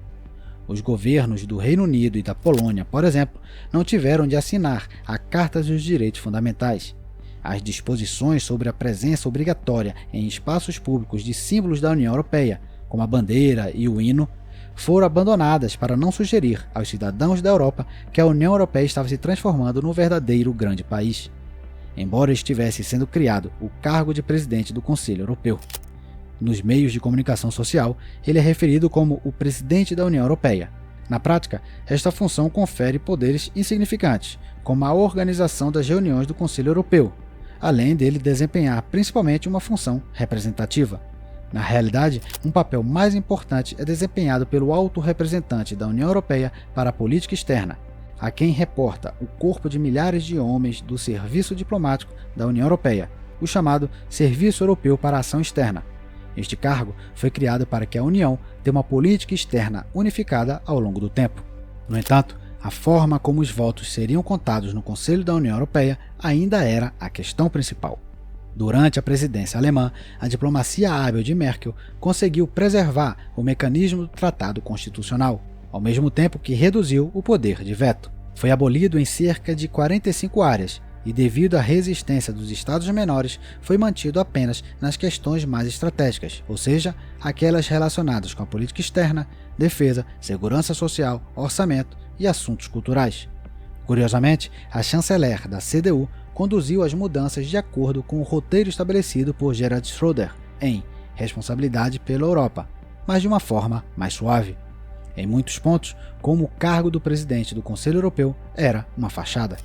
Os governos do Reino Unido e da Polônia, por exemplo, não tiveram de assinar a Carta dos Direitos Fundamentais. As disposições sobre a presença obrigatória em espaços públicos de símbolos da União Europeia, como a bandeira e o hino, foram abandonadas para não sugerir aos cidadãos da Europa que a União Europeia estava se transformando num verdadeiro grande país, embora estivesse sendo criado o cargo de presidente do Conselho Europeu. Nos meios de comunicação social, ele é referido como o presidente da União Europeia. Na prática, esta função confere poderes insignificantes, como a organização das reuniões do Conselho Europeu, além dele desempenhar principalmente uma função representativa. Na realidade, um papel mais importante é desempenhado pelo alto representante da União Europeia para a política externa, a quem reporta o corpo de milhares de homens do Serviço Diplomático da União Europeia, o chamado Serviço Europeu para a Ação Externa. Este cargo foi criado para que a União tenha uma política externa unificada ao longo do tempo. No entanto, a forma como os votos seriam contados no Conselho da União Europeia ainda era a questão principal. Durante a presidência alemã, a diplomacia hábil de Merkel conseguiu preservar o mecanismo do Tratado Constitucional, ao mesmo tempo que reduziu o poder de veto. Foi abolido em cerca de 45 áreas e, devido à resistência dos Estados menores, foi mantido apenas nas questões mais estratégicas, ou seja, aquelas relacionadas com a política externa, defesa, segurança social, orçamento e assuntos culturais. Curiosamente, a chanceler da CDU conduziu as mudanças de acordo com o roteiro estabelecido por Gerhard Schröder em Responsabilidade pela Europa, mas de uma forma mais suave. Em muitos pontos, como o cargo do presidente do Conselho Europeu era uma fachada.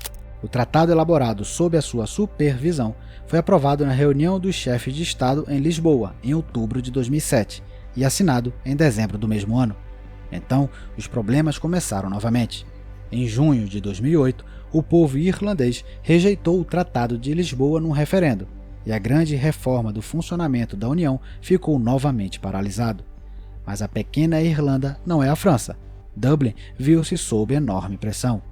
O tratado elaborado sob a sua supervisão foi aprovado na reunião dos chefes de Estado em Lisboa, em outubro de 2007, e assinado em dezembro do mesmo ano. Então, os problemas começaram novamente. Em junho de 2008, o povo irlandês rejeitou o Tratado de Lisboa num referendo, e a grande reforma do funcionamento da União ficou novamente paralisado. Mas a pequena Irlanda não é a França. Dublin viu-se sob enorme pressão.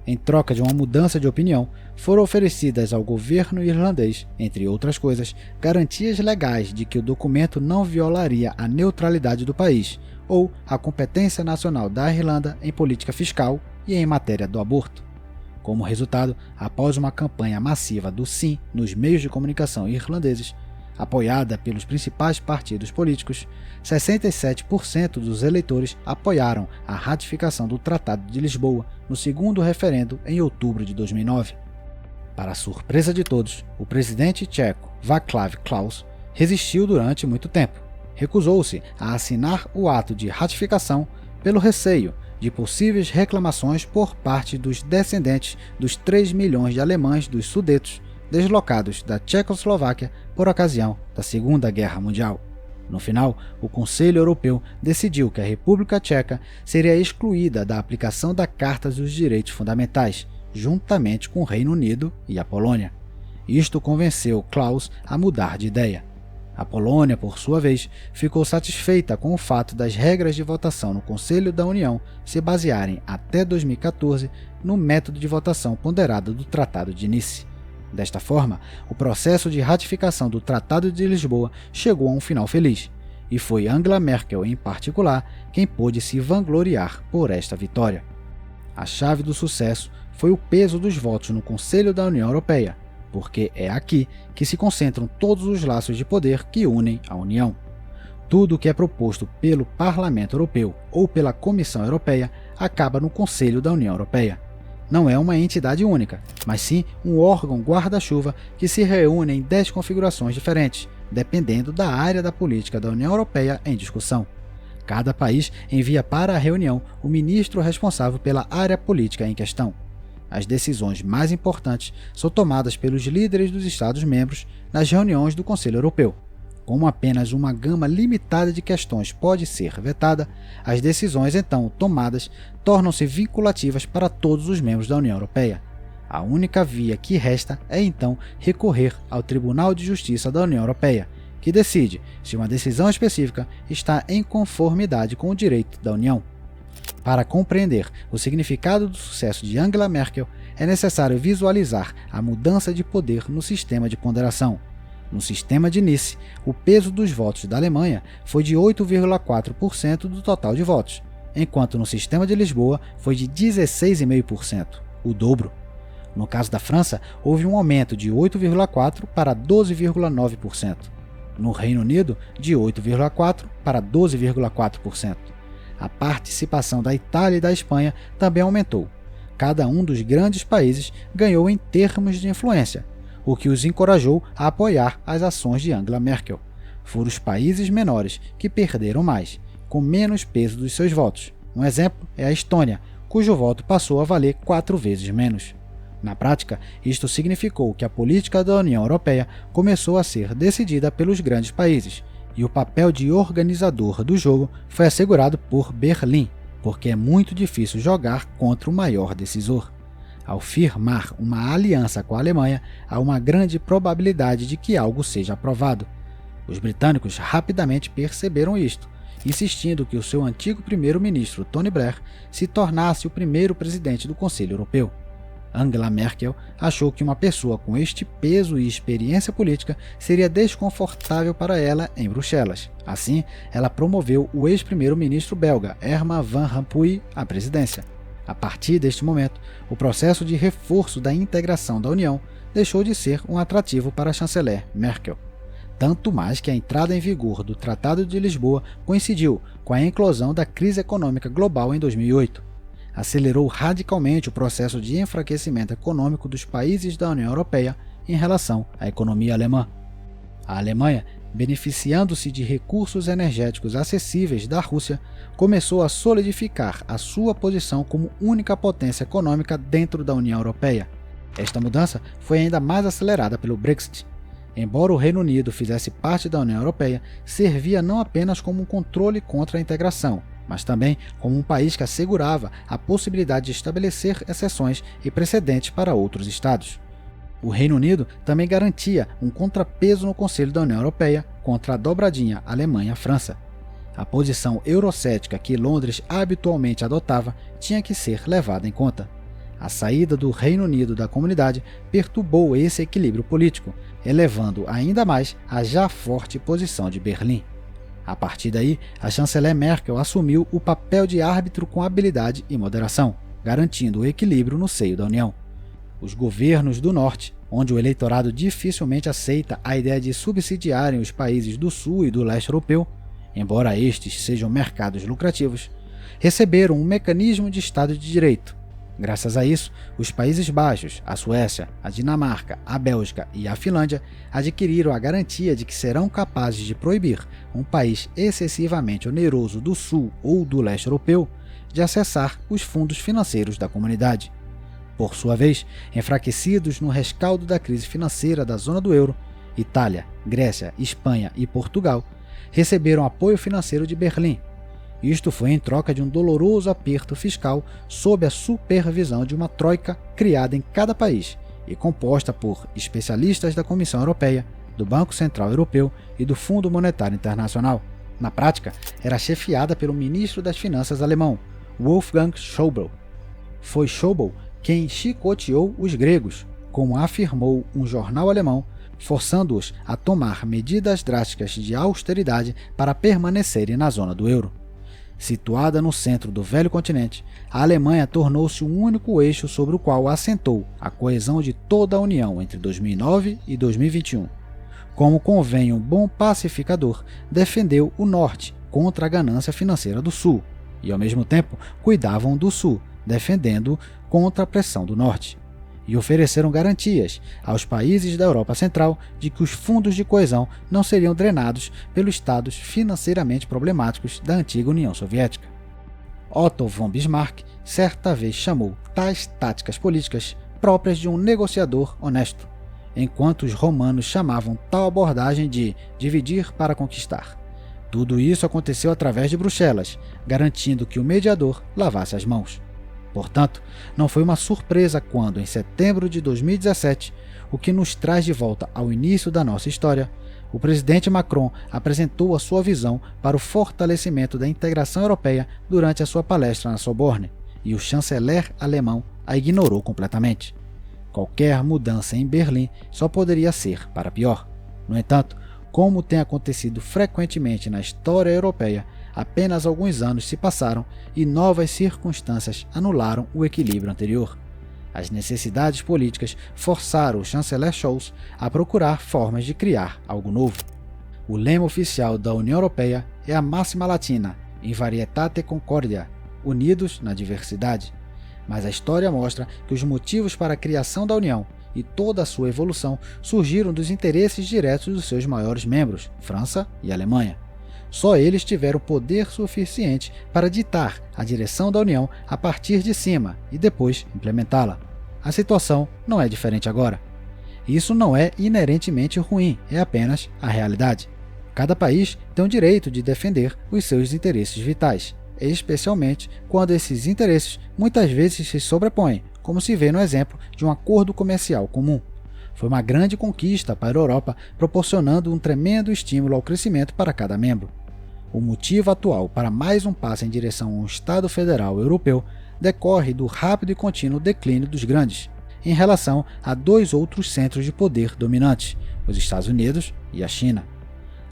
Em troca de uma mudança de opinião, foram oferecidas ao governo irlandês, entre outras coisas, garantias legais de que o documento não violaria a neutralidade do país ou a competência nacional da Irlanda em política fiscal e em matéria do aborto. Como resultado, após uma campanha massiva do sim nos meios de comunicação irlandeses, apoiada pelos principais partidos políticos, 67% dos eleitores apoiaram a ratificação do Tratado de Lisboa no segundo referendo em outubro de 2009. Para a surpresa de todos, o presidente tcheco Václav Klaus resistiu durante muito tempo. Recusou-se a assinar o ato de ratificação pelo receio de possíveis reclamações por parte dos descendentes dos 3 milhões de alemães dos Sudetos deslocados da Tchecoslováquia por ocasião da Segunda Guerra Mundial. No final, o Conselho Europeu decidiu que a República Tcheca seria excluída da aplicação da Carta dos Direitos Fundamentais, juntamente com o Reino Unido e a Polônia. Isto convenceu Klaus a mudar de ideia. A Polônia, por sua vez, ficou satisfeita com o fato das regras de votação no Conselho da União se basearem até 2014 no método de votação ponderado do Tratado de Nice. Desta forma, o processo de ratificação do Tratado de Lisboa chegou a um final feliz, e foi Angela Merkel, em particular, quem pôde se vangloriar por esta vitória. A chave do sucesso foi o peso dos votos no Conselho da União Europeia, porque é aqui que se concentram todos os laços de poder que unem a União. Tudo o que é proposto pelo Parlamento Europeu ou pela Comissão Europeia acaba no Conselho da União Europeia. não é uma entidade única, mas sim um órgão guarda-chuva que se reúne em 10 configurações diferentes, dependendo da área da política da União Europeia em discussão. Cada país envia para a reunião o ministro responsável pela área política em questão. As decisões mais importantes são tomadas pelos líderes dos Estados-membros nas reuniões do Conselho Europeu. Como apenas uma gama limitada de questões pode ser vetada, as decisões então tomadas tornam-se vinculativas para todos os membros da União Europeia. A única via que resta é então recorrer ao Tribunal de Justiça da União Europeia, que decide se uma decisão específica está em conformidade com o direito da União. Para compreender o significado do sucesso de Angela Merkel, é necessário visualizar a mudança de poder no sistema de ponderação. No sistema de Nice, o peso dos votos da Alemanha foi de 8,4% do total de votos, enquanto no sistema de Lisboa foi de 16,5%, o dobro. No caso da França, houve um aumento de 8,4% para 12,9%. No Reino Unido, de 8,4% para 12,4%. A participação da Itália e da Espanha também aumentou. Cada um dos grandes países ganhou em termos de influência, o que os encorajou a apoiar as ações de Angela Merkel. Foram os países menores que perderam mais, com menos peso dos seus votos. Um exemplo é a Estônia, cujo voto passou a valer 4 vezes menos. Na prática, isto significou que a política da União Europeia começou a ser decidida pelos grandes países, e o papel de organizador do jogo foi assegurado por Berlim, porque é muito difícil jogar contra o maior decisor. Ao firmar uma aliança com a Alemanha, há uma grande probabilidade de que algo seja aprovado. Os britânicos rapidamente perceberam isto, insistindo que o seu antigo primeiro-ministro Tony Blair se tornasse o primeiro presidente do Conselho Europeu. Angela Merkel achou que uma pessoa com este peso e experiência política seria desconfortável para ela em Bruxelas. Assim, ela promoveu o ex-primeiro-ministro belga Herman Van Rompuy à presidência. A partir deste momento, o processo de reforço da integração da União deixou de ser um atrativo para a chanceler Merkel. Tanto mais que a entrada em vigor do Tratado de Lisboa coincidiu com a eclosão da crise econômica global em 2008. Acelerou radicalmente o processo de enfraquecimento econômico dos países da União Europeia em relação à economia alemã. A Alemanha, beneficiando-se de recursos energéticos acessíveis da Rússia, começou a solidificar a sua posição como única potência econômica dentro da União Europeia. Esta mudança foi ainda mais acelerada pelo Brexit. Embora o Reino Unido fizesse parte da União Europeia, servia não apenas como um controle contra a integração, mas também como um país que assegurava a possibilidade de estabelecer exceções e precedentes para outros estados. O Reino Unido também garantia um contrapeso no Conselho da União Europeia contra a dobradinha Alemanha-França. A posição eurocética que Londres habitualmente adotava tinha que ser levada em conta. A saída do Reino Unido da comunidade perturbou esse equilíbrio político, elevando ainda mais a já forte posição de Berlim. A partir daí, a chanceler Merkel assumiu o papel de árbitro com habilidade e moderação, garantindo o equilíbrio no seio da União. Os governos do Norte, onde o eleitorado dificilmente aceita a ideia de subsidiarem os países do Sul e do Leste europeu, embora estes sejam mercados lucrativos, receberam um mecanismo de Estado de Direito. Graças a isso, os Países Baixos, a Suécia, a Dinamarca, a Bélgica e a Finlândia adquiriram a garantia de que serão capazes de proibir um país excessivamente oneroso do Sul ou do Leste europeu de acessar os fundos financeiros da comunidade. Por sua vez, enfraquecidos no rescaldo da crise financeira da zona do euro, Itália, Grécia, Espanha e Portugal receberam apoio financeiro de Berlim. Isto foi em troca de um doloroso aperto fiscal sob a supervisão de uma troika criada em cada país e composta por especialistas da Comissão Europeia, do Banco Central Europeu e do Fundo Monetário Internacional. Na prática, era chefiada pelo ministro das Finanças alemão, Wolfgang Schäuble. Foi Schäuble quem chicoteou os gregos, como afirmou um jornal alemão, forçando-os a tomar medidas drásticas de austeridade para permanecerem na zona do euro. Situada no centro do velho continente, a Alemanha tornou-se o único eixo sobre o qual assentou a coesão de toda a União entre 2009 e 2021. Como convém um bom pacificador, defendeu o Norte contra a ganância financeira do Sul, e ao mesmo tempo cuidavam do Sul, defendendo-o contra a pressão do Norte, e ofereceram garantias aos países da Europa Central de que os fundos de coesão não seriam drenados pelos estados financeiramente problemáticos da antiga União Soviética. Otto von Bismarck certa vez chamou tais táticas políticas próprias de um negociador honesto, enquanto os romanos chamavam tal abordagem de dividir para conquistar. Tudo isso aconteceu através de Bruxelas, garantindo que o mediador lavasse as mãos. Portanto, não foi uma surpresa quando, em setembro de 2017, o que nos traz de volta ao início da nossa história, o presidente Macron apresentou a sua visão para o fortalecimento da integração europeia durante a sua palestra na Sorbonne, e o chanceler alemão a ignorou completamente. Qualquer mudança em Berlim só poderia ser para pior. No entanto, como tem acontecido frequentemente na história europeia, apenas alguns anos se passaram e novas circunstâncias anularam o equilíbrio anterior. As necessidades políticas forçaram o chanceler Scholz a procurar formas de criar algo novo. O lema oficial da União Europeia é a máxima latina, in varietate concordia, unidos na diversidade. Mas a história mostra que os motivos para a criação da União e toda a sua evolução surgiram dos interesses diretos dos seus maiores membros, França e Alemanha. Só eles tiveram poder suficiente para ditar a direção da União a partir de cima e depois implementá-la. A situação não é diferente agora. Isso não é inerentemente ruim, é apenas a realidade. Cada país tem o direito de defender os seus interesses vitais, especialmente quando esses interesses muitas vezes se sobrepõem, como se vê no exemplo de um acordo comercial comum. Foi uma grande conquista para a Europa, proporcionando um tremendo estímulo ao crescimento para cada membro. O motivo atual para mais um passo em direção a um Estado federal europeu decorre do rápido e contínuo declínio dos grandes, em relação a dois outros centros de poder dominantes, os Estados Unidos e a China.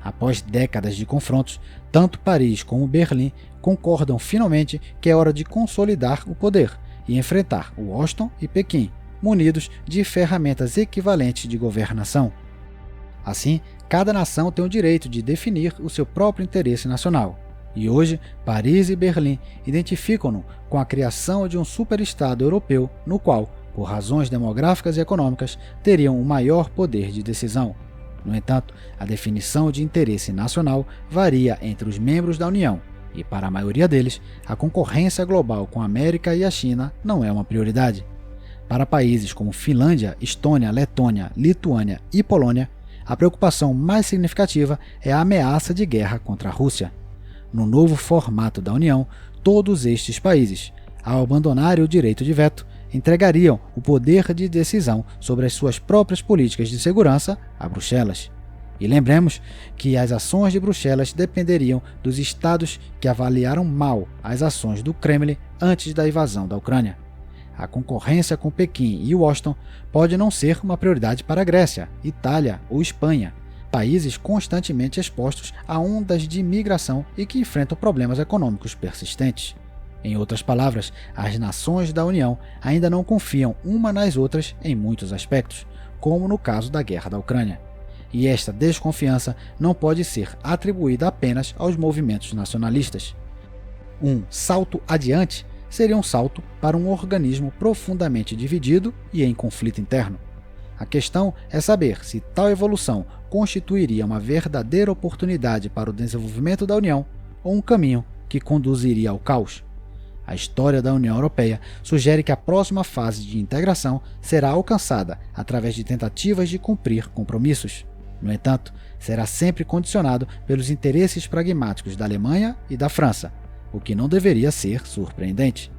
Após décadas de confrontos, tanto Paris como Berlim concordam finalmente que é hora de consolidar o poder e enfrentar Washington e Pequim, munidos de ferramentas equivalentes de governação. Assim, cada nação tem o direito de definir o seu próprio interesse nacional, e hoje Paris e Berlim identificam-no com a criação de um superestado europeu no qual, por razões demográficas e econômicas, teriam um maior poder de decisão. No entanto, a definição de interesse nacional varia entre os membros da União, e para a maioria deles, a concorrência global com a América e a China não é uma prioridade. Para países como Finlândia, Estônia, Letônia, Lituânia e Polônia, a preocupação mais significativa é a ameaça de guerra contra a Rússia. No novo formato da União, todos estes países, ao abandonarem o direito de veto, entregariam o poder de decisão sobre as suas próprias políticas de segurança a Bruxelas. E lembremos que as ações de Bruxelas dependeriam dos estados que avaliaram mal as ações do Kremlin antes da invasão da Ucrânia. A concorrência com Pequim e Washington pode não ser uma prioridade para a Grécia, Itália ou Espanha, países constantemente expostos a ondas de imigração e que enfrentam problemas econômicos persistentes. Em outras palavras, as nações da União ainda não confiam uma nas outras em muitos aspectos, como no caso da guerra da Ucrânia. E esta desconfiança não pode ser atribuída apenas aos movimentos nacionalistas. Um salto adiante seria um salto para um organismo profundamente dividido e em conflito interno. A questão é saber se tal evolução constituiria uma verdadeira oportunidade para o desenvolvimento da União ou um caminho que conduziria ao caos. A história da União Europeia sugere que a próxima fase de integração será alcançada através de tentativas de cumprir compromissos. No entanto, será sempre condicionado pelos interesses pragmáticos da Alemanha e da França, o que não deveria ser surpreendente.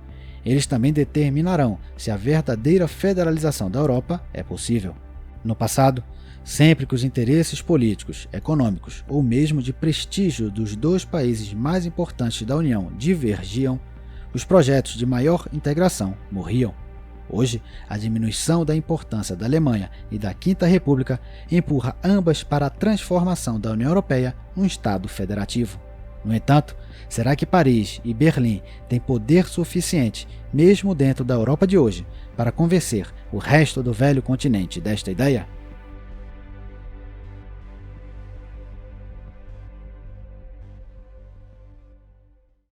Eles também determinarão se a verdadeira federalização da Europa é possível. No passado, sempre que os interesses políticos, econômicos ou mesmo de prestígio dos dois países mais importantes da União divergiam, os projetos de maior integração morriam. Hoje, a diminuição da importância da Alemanha e da Quinta República empurra ambas para a transformação da União Europeia num Estado federativo. No entanto, será que Paris e Berlim têm poder suficiente, mesmo dentro da Europa de hoje, para convencer o resto do velho continente desta ideia?